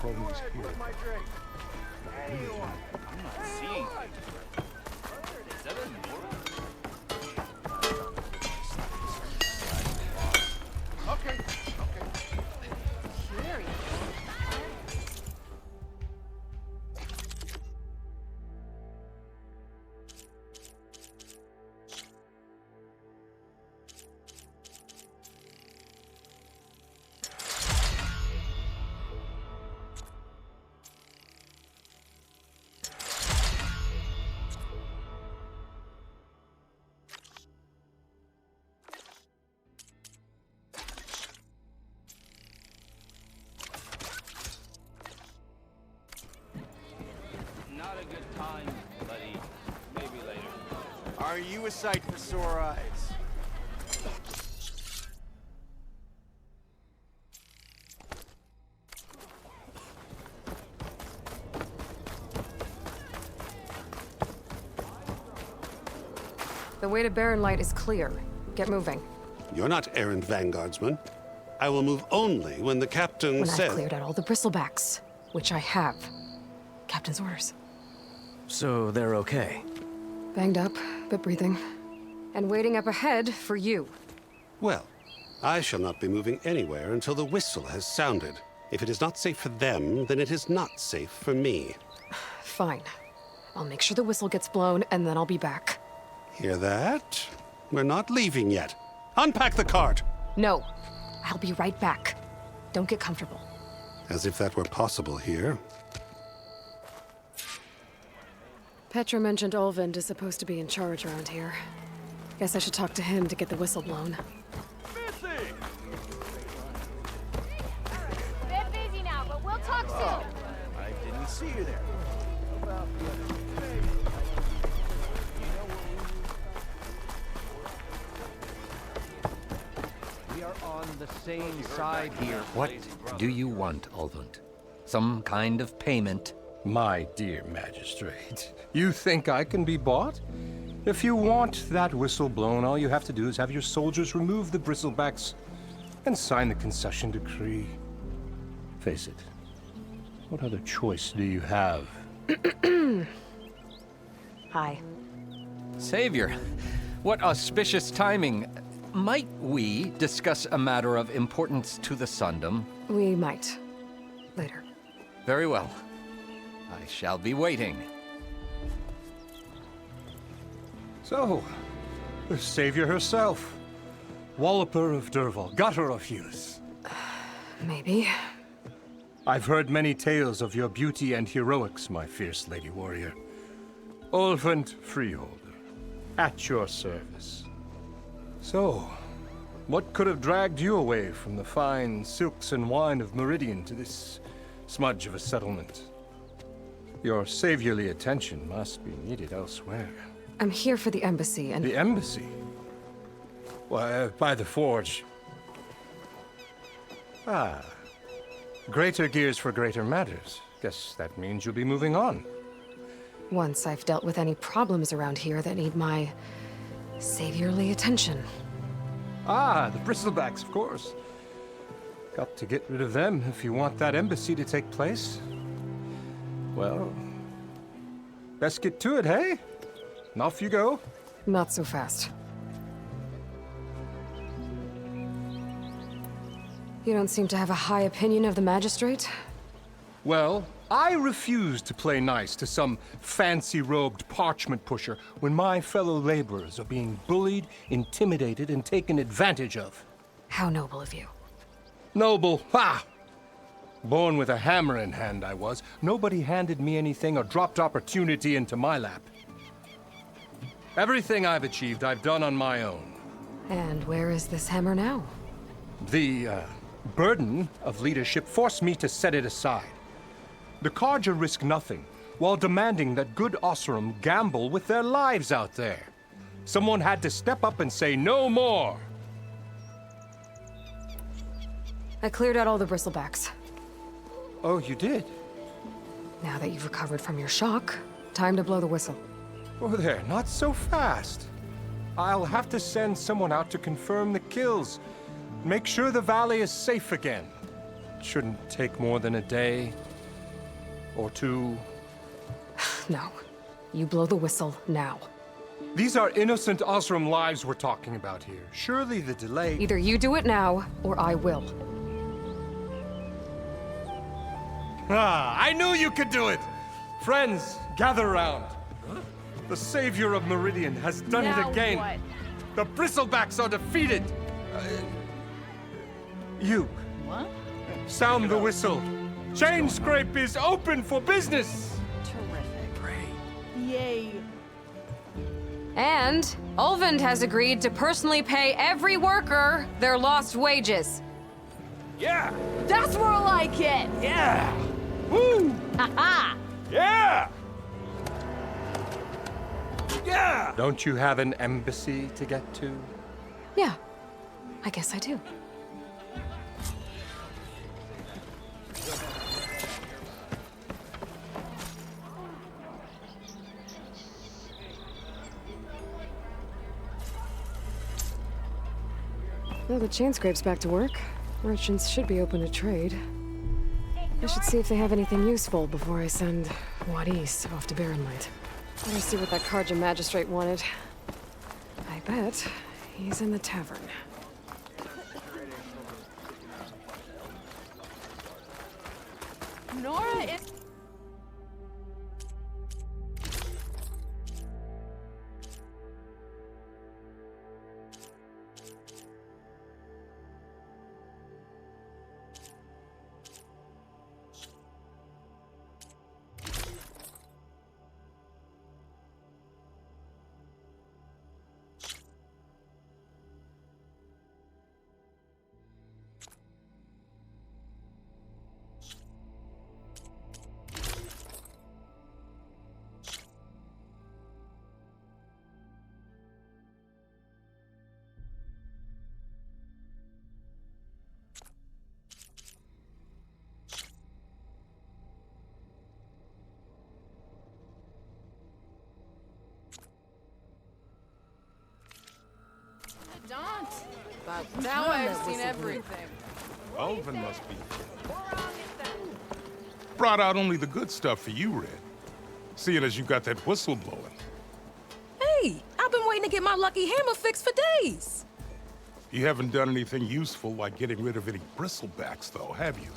Chrome's here. I'm not seeing things. Is that a Nora? Okay. Here you Not a good time, buddy. Maybe later. Are you a sight for sore eyes? The way to Barren Light is clear. Get moving. You're not errant vanguardsman. I will move only when the captain When says... I've cleared out all the bristlebacks, which I have. Captain's orders. So they're okay? Banged up, but breathing. And waiting up ahead for you. Well, I shall not be moving anywhere until the whistle has sounded. If it is not safe for them, then it is not safe for me. Fine. I'll make sure the whistle gets blown, and then I'll be back. Hear that? We're not leaving yet. Unpack the cart! No. I'll be right back. Don't get comfortable. As if that were possible here. Petra mentioned Olvind is supposed to be in charge around here. Guess I should talk to him to get the whistle blown. Bit busy now, but we'll talk soon. I didn't see you there. We are on the same side here. What do you want, Olvund? Some kind of payment? My dear magistrate, you think I can be bought? If you want that whistle blown, all you have to do is have your soldiers remove the bristlebacks and sign the concession decree. Face it, what other choice do you have? Hi. Savior, what auspicious timing. Might we discuss a matter of importance to the Sundom? We might. Later. Very well. I shall be waiting. So, the savior herself. Walloper of Derval, gutter of youth. Maybe. I've heard many tales of your beauty and heroics, my fierce lady warrior. Olvent Freeholder, at your service. So, what could have dragged you away from the fine silks and wine of Meridian to this smudge of a settlement? Your saviorly attention must be needed elsewhere. I'm here for the embassy and... The embassy? Why, by the forge. Ah. Greater gears for greater matters. Guess that means you'll be moving on. Once I've dealt with any problems around here that need my... saviorly attention. Ah, the bristlebacks, of course. Got to get rid of them if you want that embassy to take place. Well, best get to it, hey? And off you go. Not so fast. You don't seem to have a high opinion of the magistrate? Well, I refuse to play nice to some fancy-robed parchment pusher when my fellow laborers are being bullied, intimidated, and taken advantage of. How noble of you. Noble, ha! Born with a hammer in hand, I was. Nobody handed me anything or dropped opportunity into my lap. Everything I've achieved, I've done on my own. And where is this hammer now? The, burden of leadership forced me to set it aside. The Carja risk nothing, while demanding that good Osram gamble with their lives out there. Someone had to step up and say no more. I cleared out all the bristlebacks. Oh, you did? Now that you've recovered from your shock, time to blow the whistle. Oh, there, not so fast. I'll have to send someone out to confirm the kills. Make sure the valley is safe again. Shouldn't take more than a day. Or two? No. You blow the whistle now. These are innocent Osram lives we're talking about here. Surely the delay... Either you do it now, or I will. Ah, I knew you could do it! Friends, gather round. The savior of Meridian has done it again. What? The bristlebacks are defeated. You. What? Sound the whistle. Chain Scrape is open for business. Terrific. Yay. And Ulvund has agreed to personally pay every worker their lost wages. Yeah. That's more like it! Yeah. Woo. Aha! Yeah. Yeah. Don't you have an embassy to get to? Yeah, I guess I do. Well, the chain scrape's back to work. Merchants should be open to trade. I should see if they have anything useful before I send Wadis off to Barrenlight. Better see what that Karja magistrate wanted. I bet he's in the tavern. Nora is... Don't. But now I've seen everything. Ulvund must be. Brought out only the good stuff for you, Red. Seeing as you got that whistle blowing. Hey, I've been waiting to get my lucky hammer fixed for days. You haven't done anything useful like getting rid of any bristlebacks, though, have you?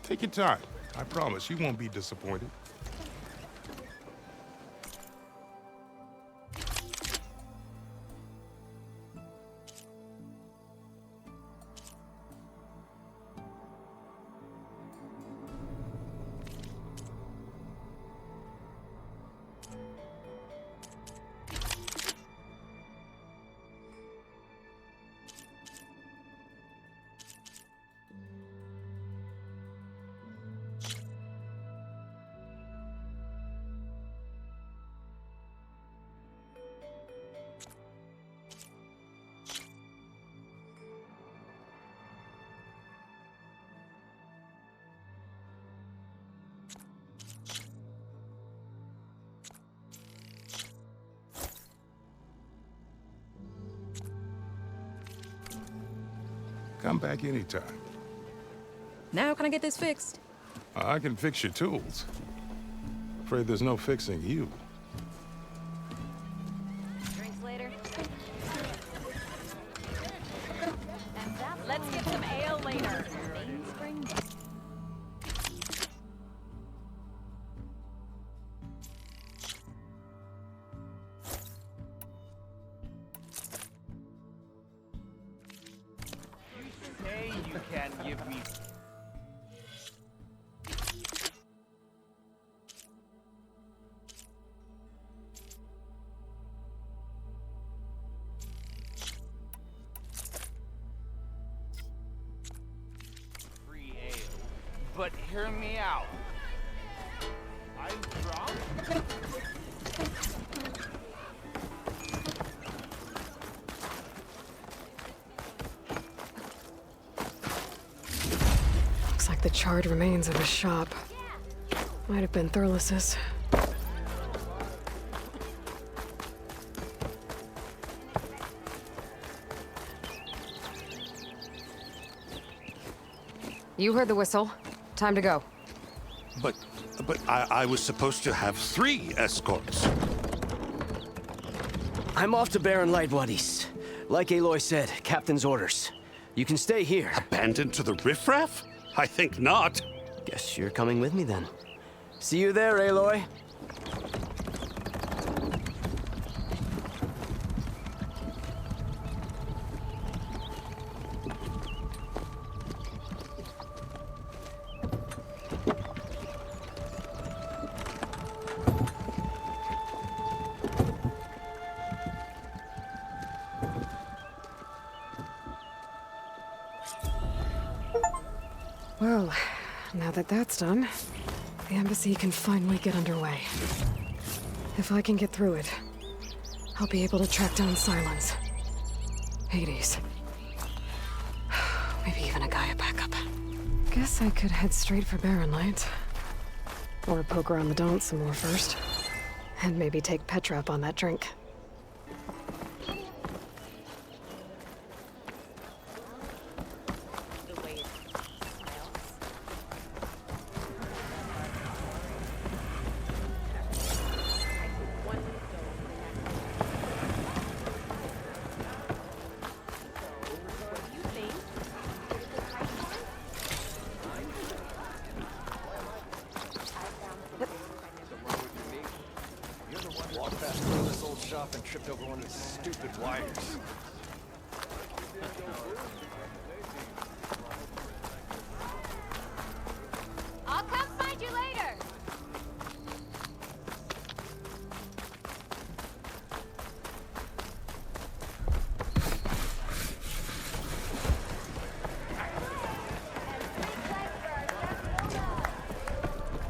Take your time. I promise you won't be disappointed. Come back anytime. Now can I get this fixed? I can fix your tools. Afraid there's no fixing you. Drinks later. And that, let's get some ale later. Mainspring. Say you can't give me... free ale. But hear me out. I'm drunk? Looks like the charred remains of a shop. Might have been Thurlus's. You heard the whistle. Time to go. But but I was supposed to have 3 escorts. I'm off to Barren Light, Wadis. Like Aloy said, Captain's orders. You can stay here. Abandoned to the riffraff? I think not. Guess you're coming with me then. See you there, Aloy. Well, now that that's done, the embassy can finally get underway. If I can get through it, I'll be able to track down Silence, Hades, maybe even a Gaia backup. Guess I could head straight for Barren Light. Or poke around the Daunt some more first. And maybe take Petra up on that drink. Walked past this old shop and tripped over one of these stupid wires. I'll come find you later.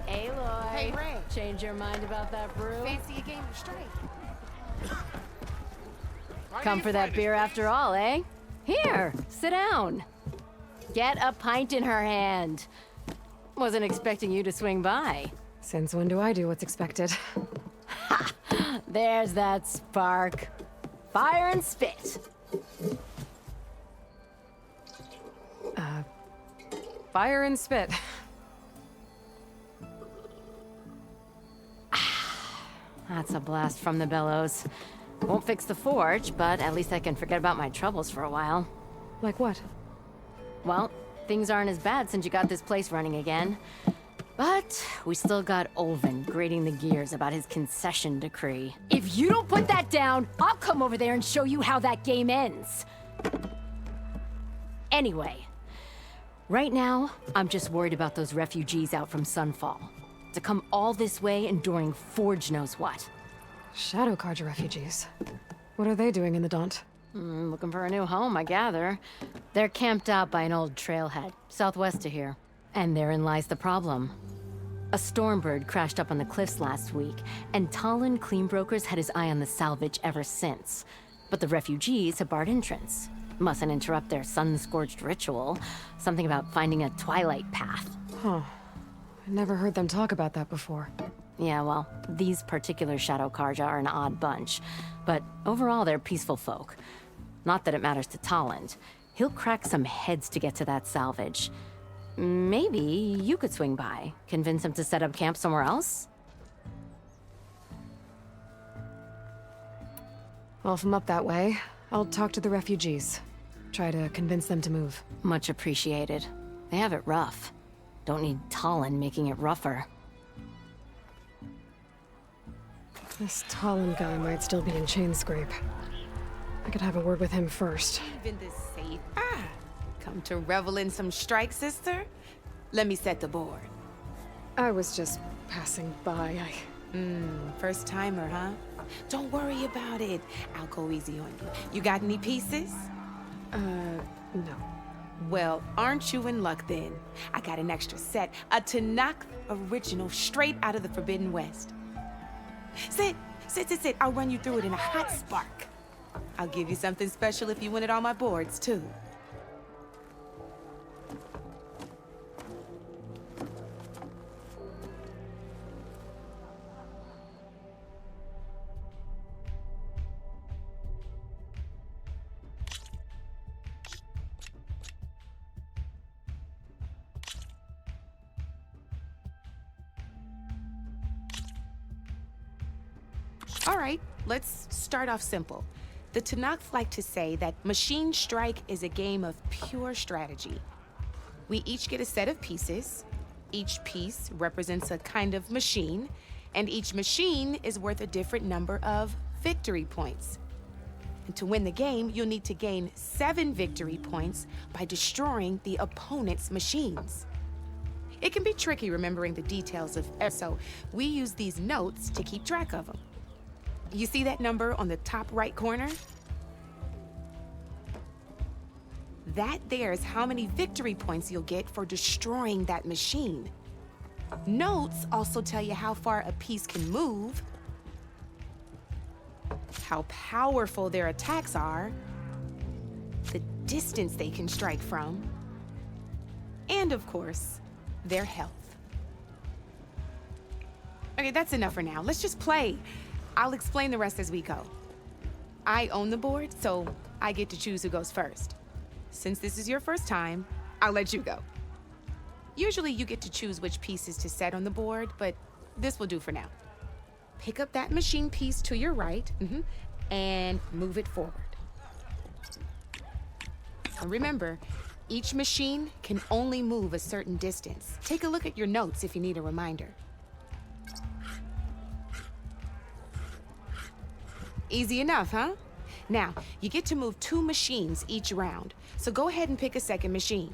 Aloy. Hey, Ray. Change your mind about that brew? Fancy a game of strike. Come for that beer after all, eh? Here, sit down. Get a pint in her hand. Wasn't expecting you to swing by. Since when do I do what's expected? There's that spark. Fire and spit. Fire and spit. That's a blast from the bellows. Won't fix the forge, but at least I can forget about my troubles for a while. Like what? Well, things aren't as bad since you got this place running again. But we still got Olvin grating the gears about his concession decree. If you don't put that down, I'll come over there and show you how that game ends. Anyway, right now, I'm just worried about those refugees out from Sunfall. To come all this way enduring Forge knows what. Shadow Carja refugees. What are they doing in the Daunt? Looking for a new home, I gather. They're camped out by an old trailhead, southwest of here. And therein lies the problem. A Stormbird crashed up on the cliffs last week, and Talon Cleanbrokers had his eye on the salvage ever since. But the refugees have barred entrance. Mustn't interrupt their sun-scorched ritual. Something about finding a twilight path. Huh. I never heard them talk about that before. Yeah, well, these particular Shadow Carja are an odd bunch. But overall, they're peaceful folk. Not that it matters to Talon. He'll crack some heads to get to that salvage. Maybe you could swing by, convince him to set up camp somewhere else? Well, if I'm up that way, I'll talk to the refugees. Try to convince them to move. Much appreciated. They have it rough. Don't need Talon making it rougher. This Talon guy might still be in Chainscrape. I could have a word with him first. Even the safe. Come to revel in some strike, sister? Let me set the board. I was just passing by. First timer, huh? Don't worry about it. I'll go easy on you. You got any pieces? No. Well, aren't you in luck then? I got an extra set, a Tanakh original straight out of the Forbidden West. Sit. I'll run you through it in a hot spark. I'll give you something special if you win at all my boards, too. All right, let's start off simple. The Tanakh like to say that Machine Strike is a game of pure strategy. We each get a set of pieces. Each piece represents a kind of machine, and each machine is worth a different number of victory points. And to win the game, you'll need to gain 7 victory points by destroying the opponent's machines. It can be tricky remembering the details of it, so we use these notes to keep track of them. You see that number on the top right corner? That there is how many victory points you'll get for destroying that machine. Notes also tell you how far a piece can move, how powerful their attacks are, the distance they can strike from, and of course, their health. Okay, that's enough for now. Let's just play. I'll explain the rest as we go. I own the board, so I get to choose who goes first. Since this is your first time, I'll let you go. Usually you get to choose which pieces to set on the board, but this will do for now. Pick up that machine piece to your right, and move it forward. And remember, each machine can only move a certain distance. Take a look at your notes if you need a reminder. Easy enough, huh? Now, you get to move 2 machines each round, so go ahead and pick a second machine.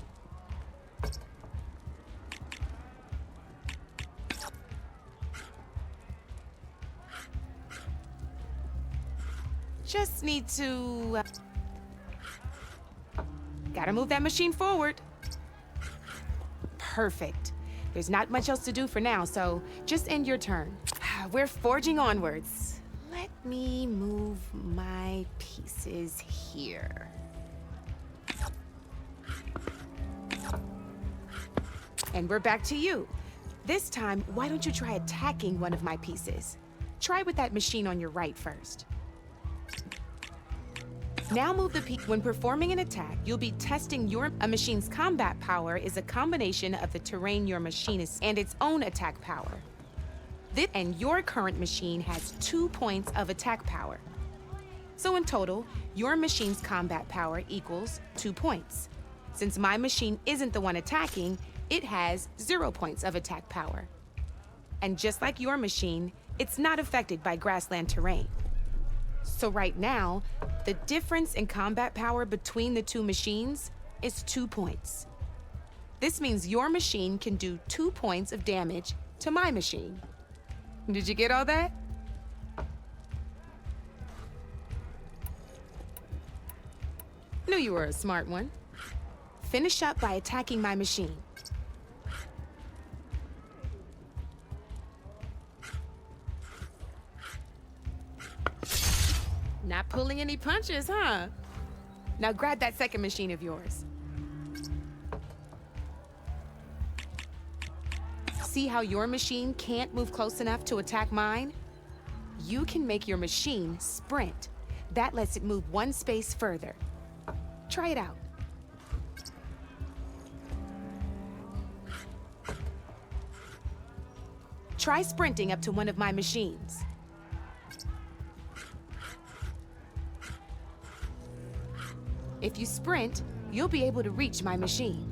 Just need to... Gotta move that machine forward. Perfect. There's not much else to do for now, so just end your turn. We're forging onwards. Let me move my pieces here. And we're back to you. This time, why don't you try attacking one of my pieces? Try with that machine on your right first. Now move the piece. When performing an attack, you'll be testing a machine's combat power is a combination of the terrain your machine is and its own attack power. And your current machine has 2 points of attack power. So in total, your machine's combat power equals 2 points. Since my machine isn't the one attacking, it has 0 points of attack power. And just like your machine, it's not affected by grassland terrain. So right now, the difference in combat power between the 2 machines is 2 points. This means your machine can do 2 points of damage to my machine. Did you get all that? Knew you were a smart one. Finish up by attacking my machine. Not pulling any punches, huh? Now grab that second machine of yours. See how your machine can't move close enough to attack mine? You can make your machine sprint. That lets it move 1 space further. Try it out. Try sprinting up to one of my machines. If you sprint, you'll be able to reach my machine.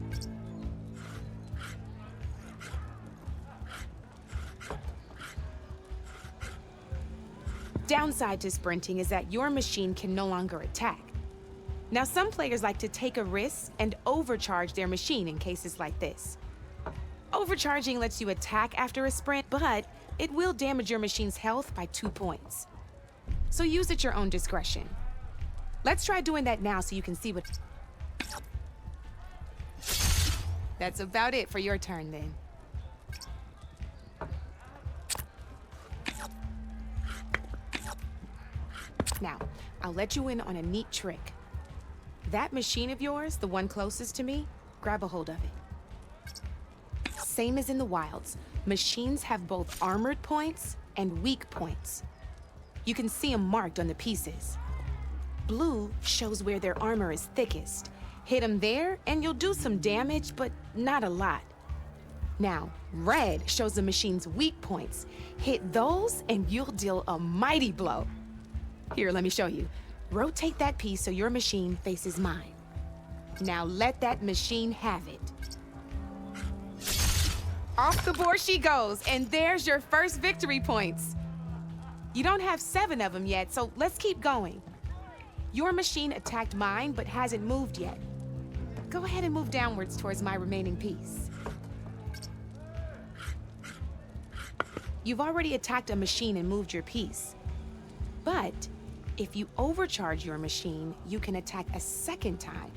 Downside to sprinting is that your machine can no longer attack. Now, some players like to take a risk and overcharge their machine in cases like this. Overcharging lets you attack after a sprint, but it will damage your machine's health by 2 points. So use at your own discretion. Let's try doing that now so you can see what... That's about it for your turn, then. Now, I'll let you in on a neat trick. That machine of yours, the one closest to me, grab a hold of it. Same as in the wilds, machines have both armored points and weak points. You can see them marked on the pieces. Blue shows where their armor is thickest. Hit them there, and you'll do some damage, but not a lot. Now, red shows the machine's weak points. Hit those and you'll deal a mighty blow. Here, let me show you. Rotate that piece so your machine faces mine. Now let that machine have it. Off the board she goes, and there's your first victory points. You don't have 7 of them yet, so let's keep going. Your machine attacked mine, but hasn't moved yet. Go ahead and move downwards towards my remaining piece. You've already attacked a machine and moved your piece. But if you overcharge your machine, you can attack a second time.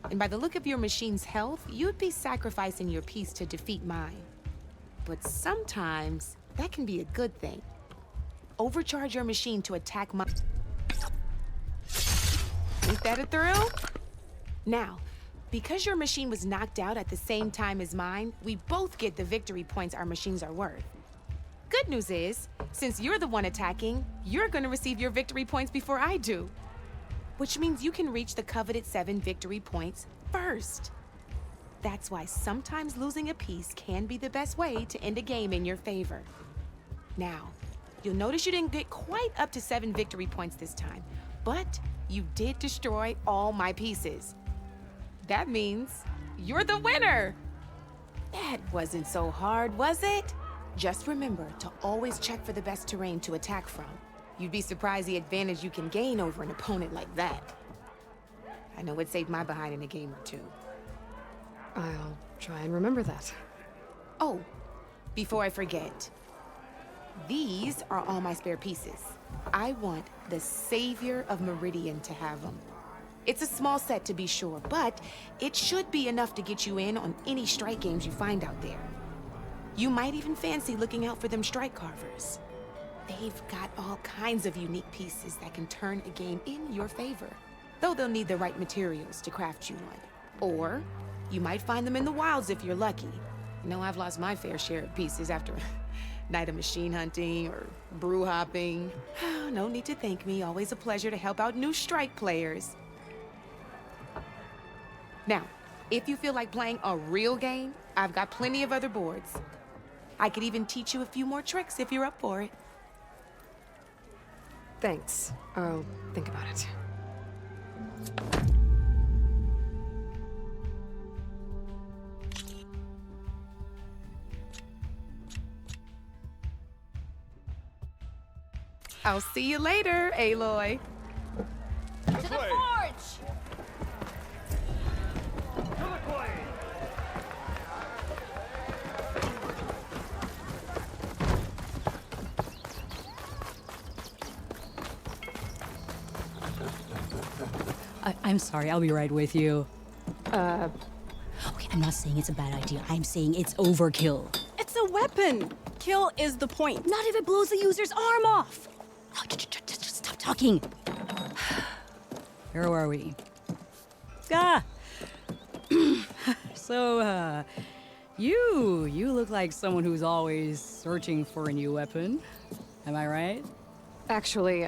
And by the look of your machine's health, you'd be sacrificing your piece to defeat mine. But sometimes that can be a good thing. Overcharge your machine to attack mine. Ain't that a thrill? Now, because your machine was knocked out at the same time as mine, we both get the victory points our machines are worth. Good news is, since you're the one attacking, you're gonna receive your victory points before I do. Which means you can reach the coveted 7 victory points first. That's why sometimes losing a piece can be the best way to end a game in your favor. Now, you'll notice you didn't get quite up to 7 victory points this time, but you did destroy all my pieces. That means you're the winner! That wasn't so hard, was it? Just remember to always check for the best terrain to attack from. You'd be surprised the advantage you can gain over an opponent like that. I know it saved my behind in a game or two. I'll try and remember that. Oh, before I forget, these are all my spare pieces. I want the Savior of Meridian to have them. It's a small set to be sure, but it should be enough to get you in on any strike games you find out there. You might even fancy looking out for them strike carvers. They've got all kinds of unique pieces that can turn a game in your favor, though they'll need the right materials to craft you one. Or you might find them in the wilds if you're lucky. I know I've lost my fair share of pieces after a night of machine hunting or brew hopping. No need to thank me, always a pleasure to help out new strike players. Now, if you feel like playing a real game, I've got plenty of other boards. I could even teach you a few more tricks if you're up for it. Thanks. I'll think about it. I'll see you later, Aloy. To the forge! I'm sorry, I'll be right with you. Okay, I'm not saying it's a bad idea. I'm saying it's overkill. It's a weapon. Kill is the point. Not if it blows the user's arm off. Oh, just stop talking. Where are we? So, you look like someone who's always searching for a new weapon. Am I right? Actually,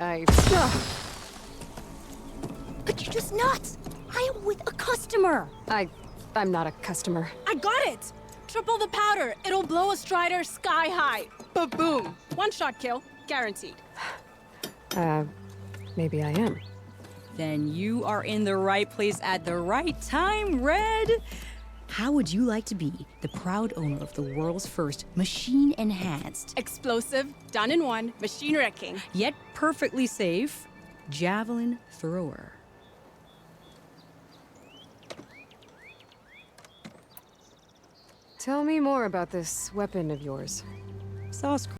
But you're just nuts! I am with a customer! I'm not a customer. I got it! Triple the powder. It'll blow a Strider sky high. Ba-boom. One-shot kill. Guaranteed. Maybe I am. Then you are in the right place at the right time, Red! How would you like to be the proud owner of the world's first machine-enhanced, Explosive, done in one, machine wrecking, yet perfectly safe, javelin thrower? Tell me more about this weapon of yours. Sauce